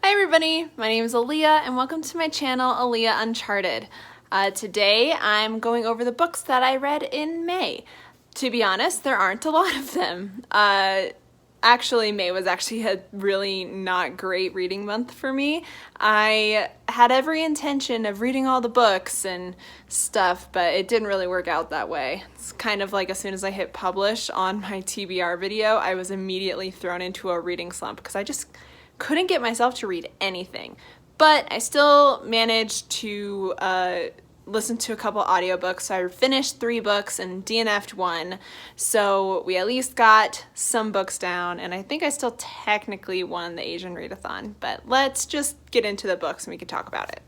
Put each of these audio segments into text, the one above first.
Hi everybody, my name is Aaliyah and welcome to my channel, Aaliyah Uncharted. Today I'm going over the books that I read in May. To be honest, there aren't a lot of them. Actually, May was actually a really not great reading month for me. I had every intention of reading all the books and stuff, but it didn't really work out that way. It's kind of like as soon as I hit publish on my TBR video, I was immediately thrown into a reading slump because I just couldn't get myself to read anything. But I still managed to listen to a couple audiobooks. So I finished 3 books and DNF'd 1. So we at least got some books down, and I think I still technically won the Asian readathon. But let's just get into the books and we can talk about it.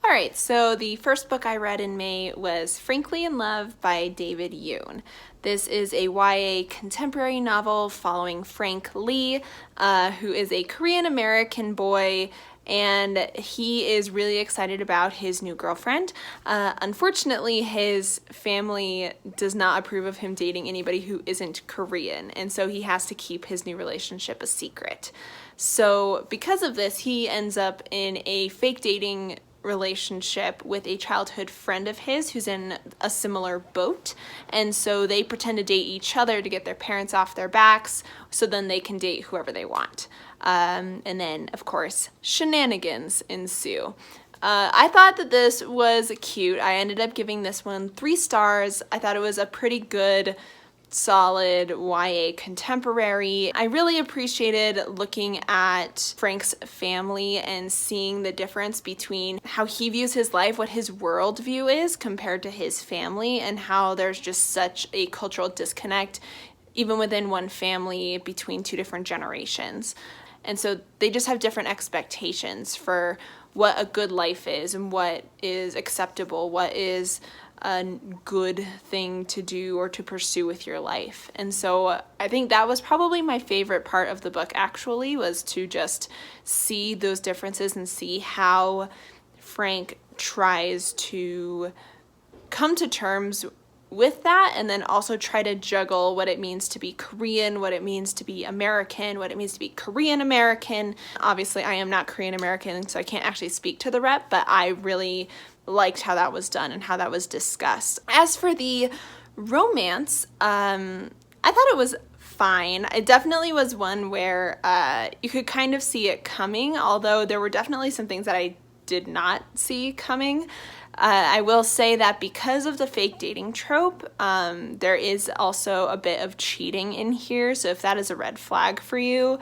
Alright, so the first book I read in May was Frankly in Love by David Yoon. This is a YA contemporary novel following Frank Lee, who is a Korean-American boy, and he is really excited about his new girlfriend. Unfortunately, his family does not approve of him dating anybody who isn't Korean, and so he has to keep his new relationship a secret. So because of this, he ends up in a fake dating relationship with a childhood friend of his who's in a similar boat, and so they pretend to date each other to get their parents off their backs so then they can date whoever they want. And then of course shenanigans ensue. I thought that this was cute. I ended up giving this one 3 stars. I thought it was a pretty good solid YA contemporary. I really appreciated looking at Frank's family and seeing the difference between how he views his life, what his worldview is compared to his family, and how there's just such a cultural disconnect even within one family between 2 different generations. And so they just have different expectations for what a good life is and what is acceptable, what is a good thing to do or to pursue with your life. And so I think that was probably my favorite part of the book, actually, was to just see those differences and see how Frank tries to come to terms with that, and then also try to juggle what it means to be Korean, what it means to be American, what it means to be Korean American. Obviously, I am not Korean American, so I can't actually speak to the rep, but I really liked how that was done and how that was discussed. As for the romance, I thought it was fine. It definitely was one where you could kind of see it coming, although there were definitely some things that I did not see coming. I will say that because of the fake dating trope, there is also a bit of cheating in here, so if that is a red flag for you,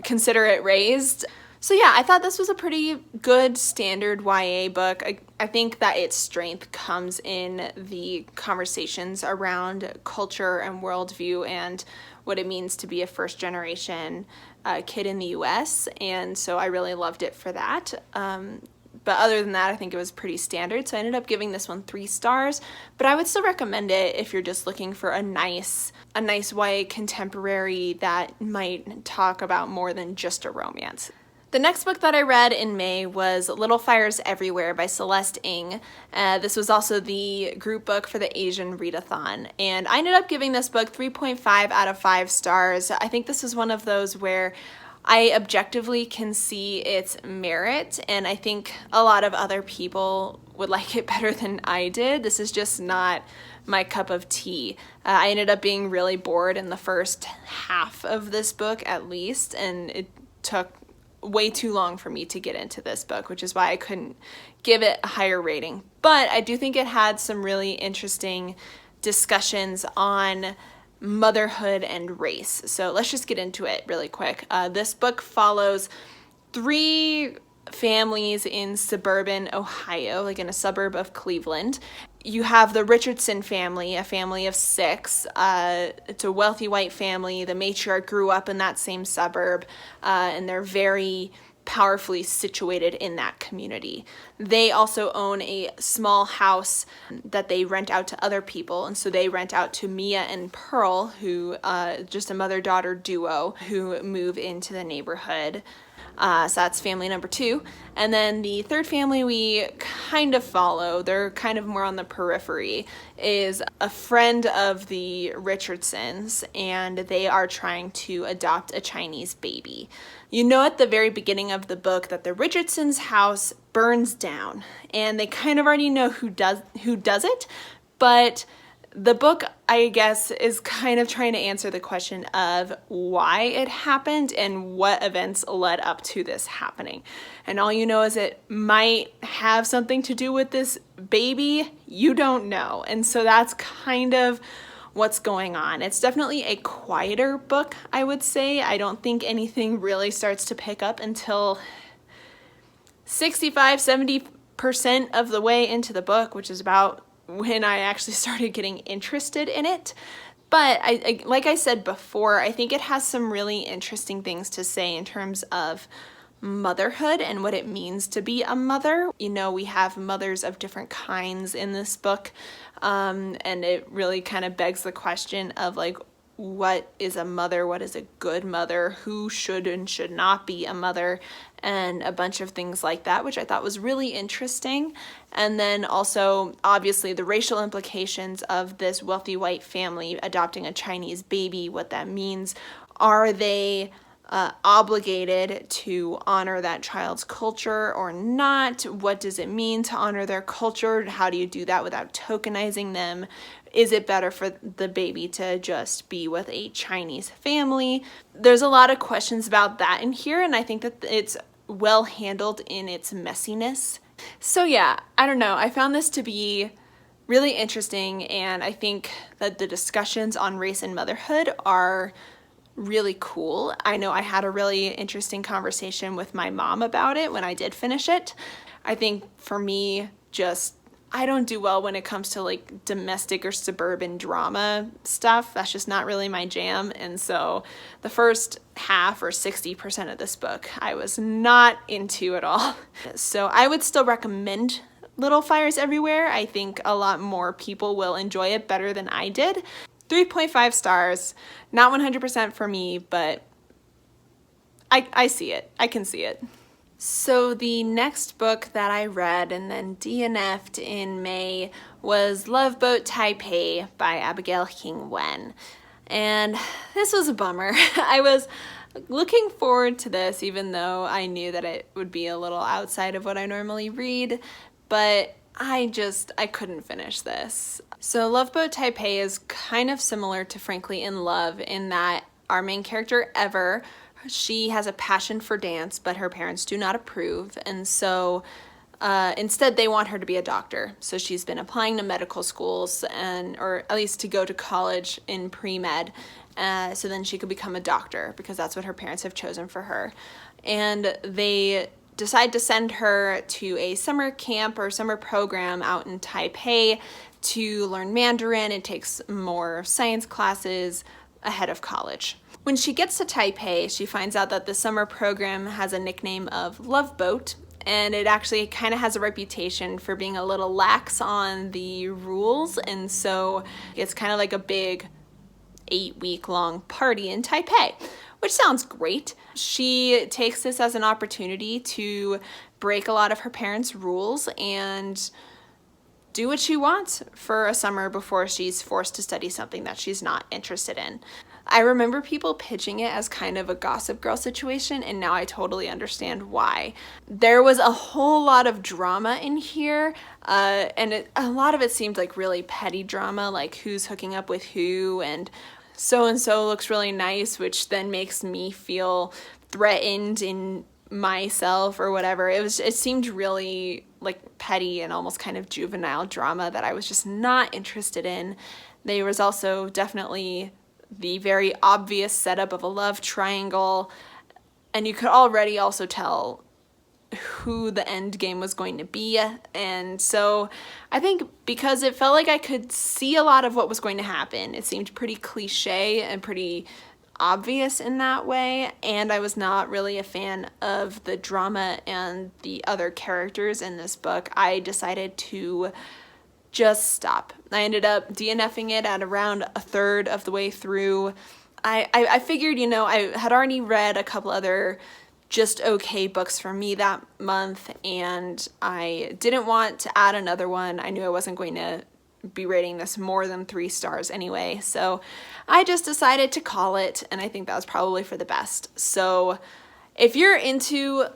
consider it raised. So yeah, I thought this was a pretty good standard YA book. I think that its strength comes in the conversations around culture and worldview and what it means to be a first-generation kid in the US, and so I really loved it for that. But other than that, I think it was pretty standard, so I ended up giving this one 3 stars, but I would still recommend it if you're just looking for a nice YA contemporary that might talk about more than just a romance. The next book that I read in May was Little Fires Everywhere by Celeste Hing. This was also the group book for the Asian readathon, and I ended up giving this book 3.5 out of 5 stars. I think this is one of those where I objectively can see its merit, and I think a lot of other people would like it better than I did. This is just not my cup of tea. I ended up being really bored in the first half of this book at least, and it took way too long for me to get into this book, which is why I couldn't give it a higher rating. But I do think it had some really interesting discussions on motherhood and race. So let's just get into it really quick. This book follows 3 families in suburban Ohio, like in a suburb of Cleveland. You have the Richardson family, a family of 6. It's a wealthy white family. The matriarch grew up in that same suburb, and they're very powerfully situated in that community. They also own a small house that they rent out to other people, and so they rent out to Mia and Pearl, who just a mother-daughter duo who move into the neighborhood. So that's family number 2. And then the third family we kind of follow, they're kind of more on the periphery, is a friend of the Richardsons, and they are trying to adopt a Chinese baby. You know at the very beginning of the book that the Richardsons' house burns down, and they kind of already know who does it, but the book, I guess, is kind of trying to answer the question of why it happened and what events led up to this happening. And all you know is it might have something to do with this baby. You don't know. And so that's kind of what's going on. It's definitely a quieter book, I would say. I don't think anything really starts to pick up until 65-70% of the way into the book, which is about when I actually started getting interested in it. But I like I said before, I think it has some really interesting things to say in terms of motherhood and what it means to be a mother. You know, we have mothers of different kinds in this book, and it really kind of begs the question of like, what is a mother? What is a good mother? Who should and should not be a mother? And a bunch of things like that, which I thought was really interesting. And then also, obviously, the racial implications of this wealthy white family adopting a Chinese baby, what that means. Are they obligated to honor that child's culture or not? What does it mean to honor their culture? How do you do that without tokenizing them? Is it better for the baby to just be with a Chinese family? There's a lot of questions about that in here, and I think that it's well handled in its messiness. So yeah, I don't know. I found this to be really interesting, and I think that the discussions on race and motherhood are really cool. I know I had a really interesting conversation with my mom about it when I did finish it. I think for me, I don't do well when it comes to like domestic or suburban drama stuff. That's just not really my jam. And so the first half or 60% of this book, I was not into at all. So I would still recommend Little Fires Everywhere. I think a lot more people will enjoy it better than I did. 3.5 stars, not 100% for me, but I see it. I can see it. So the next book that I read and then DNF'd in May was Loveboat Taipei by Abigail Hing. And this was a bummer. I was looking forward to this, even though I knew that it would be a little outside of what I normally read, but I couldn't finish this. So Loveboat Taipei is kind of similar to Frankly in Love in that our main character, Ever, she has a passion for dance, but her parents do not approve, and so instead they want her to be a doctor. So she's been applying to medical schools, or at least to go to college in pre-med, so then she could become a doctor, because that's what her parents have chosen for her. And they decide to send her to a summer camp or summer program out in Taipei to learn Mandarin and takes more science classes ahead of college. When she gets to Taipei, she finds out that the summer program has a nickname of Loveboat, and it actually kind of has a reputation for being a little lax on the rules, and so it's kind of like a big 8-week-long party in Taipei, which sounds great. She takes this as an opportunity to break a lot of her parents' rules and do what she wants for a summer before she's forced to study something that she's not interested in. I remember people pitching it as kind of a Gossip Girl situation, and now I totally understand why. There was a whole lot of drama in here, and a lot of it seemed like really petty drama, like who's hooking up with who, and so-and-so looks really nice, which then makes me feel threatened in myself or whatever. It seemed really like petty and almost kind of juvenile drama that I was just not interested in. There was also definitely the very obvious setup of a love triangle, and you could already also tell who the end game was going to be. And so I think because it felt like I could see a lot of what was going to happen, it seemed pretty cliche and pretty obvious in that way, and I was not really a fan of the drama and the other characters in this book. I decided to just stop. I ended up DNFing it at around a third of the way through. I figured, I had already read a couple other just okay books for me that month, and I didn't want to add another one. I knew I wasn't going to be rating this more than 3 stars anyway, so I just decided to call it, and I think that was probably for the best. So if you're into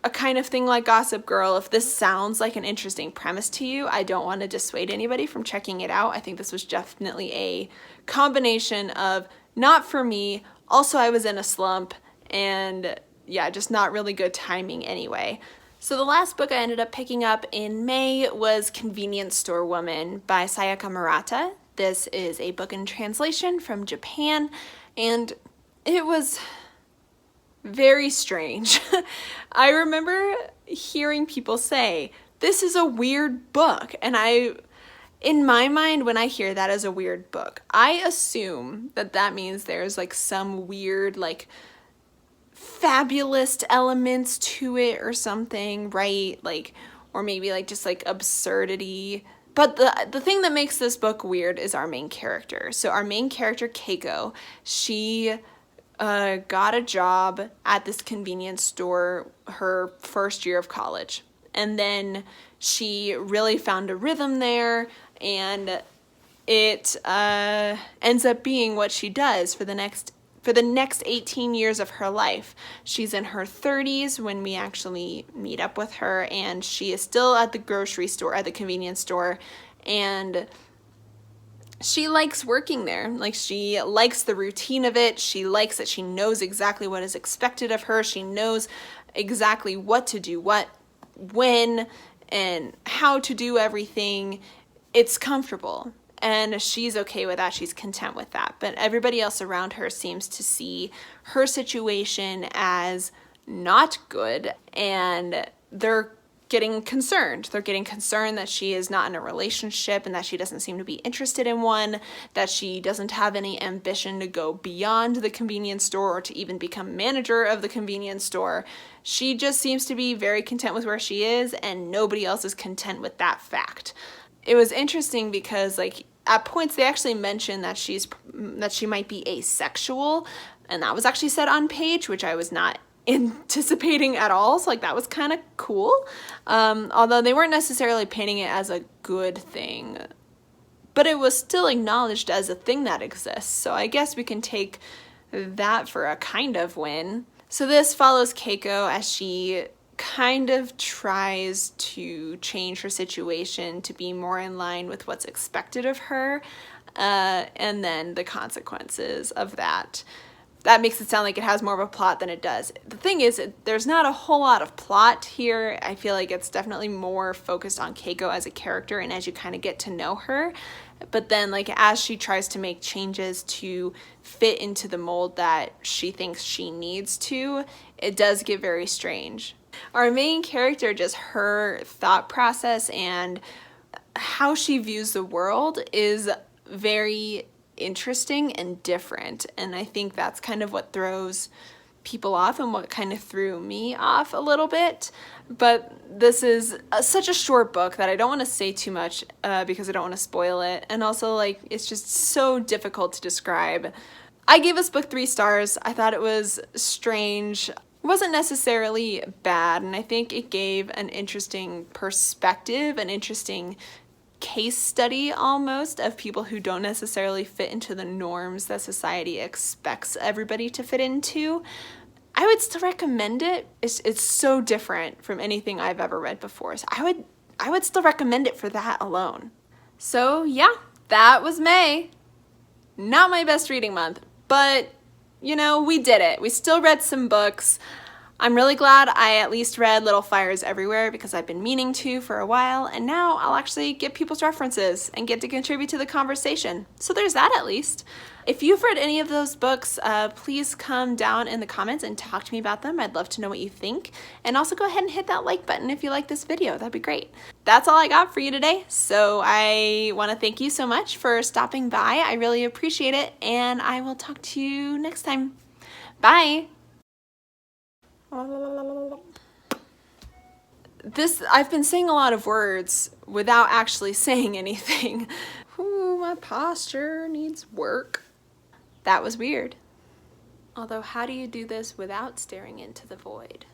a kind of thing like Gossip Girl, if this sounds like an interesting premise to you, I don't want to dissuade anybody from checking it out. I think this was definitely a combination of not for me, also I was in a slump, and yeah, just not really good timing anyway. So the last book I ended up picking up in May was Convenience Store Woman by Sayaka Murata. This is a book in translation from Japan, and it was very strange. I remember hearing people say, this is a weird book, and in my mind, when I hear that as a weird book, I assume that that means there's like some weird like fabulous elements to it or something, right? Like, or maybe like just like absurdity. But the thing that makes this book weird is our main character. So our main character, Keiko, she got a job at this convenience store her first year of college. And then she really found a rhythm there, and it ends up being what she does for the next 18 years of her life. She's in her 30s when we actually meet up with her, and she is still at the grocery store, at the convenience store, and she likes working there. Like, she likes the routine of it. She likes that she knows exactly what is expected of her. She knows exactly what to do, what, when, and how to do everything. It's comfortable. And she's okay with that. She's content with that. But everybody else around her seems to see her situation as not good, and they're getting concerned. They're getting concerned that she is not in a relationship and that she doesn't seem to be interested in one, that she doesn't have any ambition to go beyond the convenience store or to even become manager of the convenience store. She just seems to be very content with where she is, and nobody else is content with that fact. It was interesting because, like, at points they actually mentioned that she might be asexual, and that was actually said on page, which I was not anticipating at all. So like, that was kind of cool, although they weren't necessarily painting it as a good thing, but it was still acknowledged as a thing that exists. So I guess we can take that for a kind of win. So this follows Keiko as she kind of tries to change her situation to be more in line with what's expected of her, and then the consequences of that. That makes it sound like it has more of a plot than it does. The thing is, there's not a whole lot of plot here. I feel like it's definitely more focused on Keiko as a character and as you kind of get to know her. But then, like, as she tries to make changes to fit into the mold that she thinks she needs to, it does get very strange. Our main character, just her thought process and how she views the world is very interesting and different, and I think that's kind of what throws people off and what kind of threw me off a little bit. But this is such a short book that I don't want to say too much because I don't want to spoil it, and also, like, it's just so difficult to describe. I gave this book 3 stars. I thought it was strange. It wasn't necessarily bad, and I think it gave an interesting perspective, an interesting case study almost of people who don't necessarily fit into the norms that society expects everybody to fit into. I would still recommend it. It's so different from anything I've ever read before, so I would still recommend it for that alone. So yeah, that was May. Not my best reading month, but you know, we did it. We still read some books. I'm really glad I at least read Little Fires Everywhere because I've been meaning to for a while, and now I'll actually get people's references and get to contribute to the conversation. So there's that at least. If you've read any of those books, please come down in the comments and talk to me about them. I'd love to know what you think. And also go ahead and hit that like button if you like this video. That'd be great. That's all I got for you today. So I want to thank you so much for stopping by. I really appreciate it, and I will talk to you next time. Bye. I've been saying a lot of words without actually saying anything. Ooh, my posture needs work. That was weird. Although, how do you do this without staring into the void?